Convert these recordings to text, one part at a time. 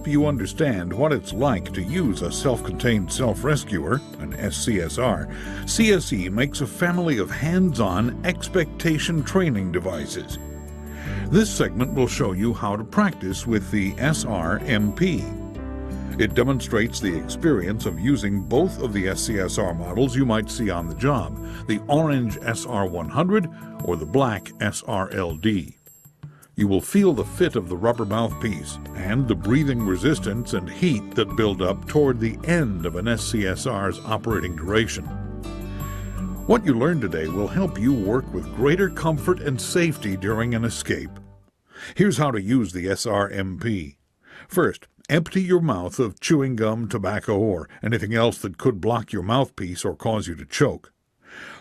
help you understand what it's like to use a self-contained self-rescuer, an SCSR, CSE makes a family of hands-on expectation training devices. This segment will show you how to practice with the SR-MP. It demonstrates the experience of using both of the SCSR models you might see on the job, the orange SR-100 or the black SR-LD. You will feel the fit of the rubber mouthpiece and the breathing resistance and heat that build up toward the end of an SCSR's operating duration. What you learned today will help you work with greater comfort and safety during an escape. Here's how to use the SR-MP. First, empty your mouth of chewing gum, tobacco, or anything else that could block your mouthpiece or cause you to choke.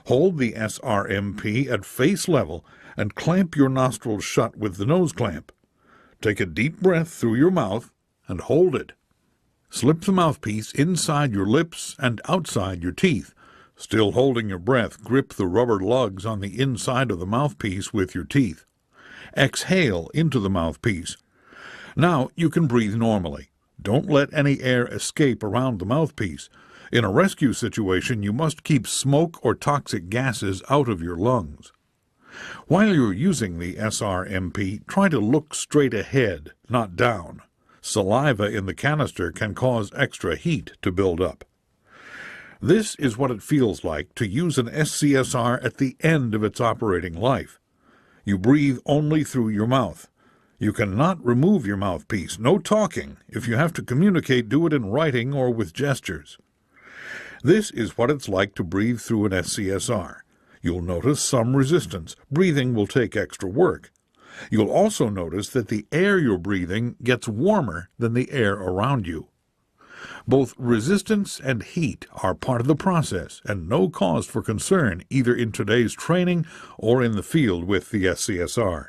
Hold the SR-MP at face level and clamp your nostrils shut with the nose clamp. Take a deep breath through your mouth and hold it. Slip the mouthpiece inside your lips and outside your teeth. Still holding your breath, grip the rubber lugs on the inside of the mouthpiece with your teeth. Exhale into the mouthpiece. Now you can breathe normally. Don't let any air escape around the mouthpiece. In a rescue situation, you must keep smoke or toxic gases out of your lungs. While you're using the SR-MP, try to look straight ahead, not down. Saliva in the canister can cause extra heat to build up. This is what it feels like to use an SCSR at the end of its operating life. You breathe only through your mouth. You cannot remove your mouthpiece. No talking. If you have to communicate, do it in writing or with gestures. This is what it's like to breathe through an SCSR. You'll notice some resistance. Breathing will take extra work. You'll also notice that the air you're breathing gets warmer than the air around you. Both resistance and heat are part of the process and no cause for concern either in today's training or in the field with the SCSR.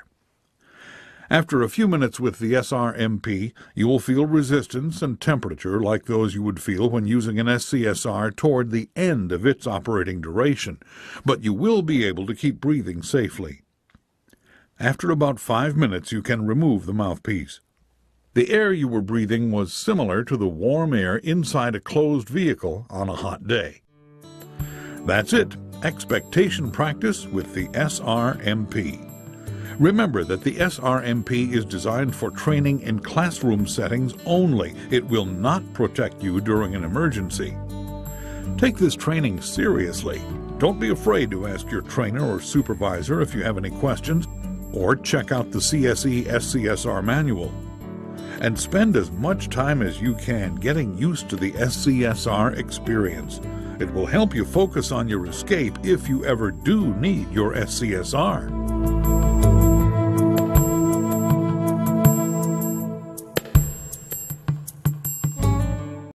After a few minutes with the SR-MP, you will feel resistance and temperature like those you would feel when using an SCSR toward the end of its operating duration, but you will be able to keep breathing safely. After about 5 minutes, you can remove the mouthpiece. The air you were breathing was similar to the warm air inside a closed vehicle on a hot day. That's it. Expectation practice with the SR-MP. Remember that the SR-MP is designed for training in classroom settings only. It will not protect you during an emergency. Take this training seriously. Don't be afraid to ask your trainer or supervisor if you have any questions, or check out the CSE SCSR manual. And spend as much time as you can getting used to the SCSR experience. It will help you focus on your escape if you ever do need your SCSR.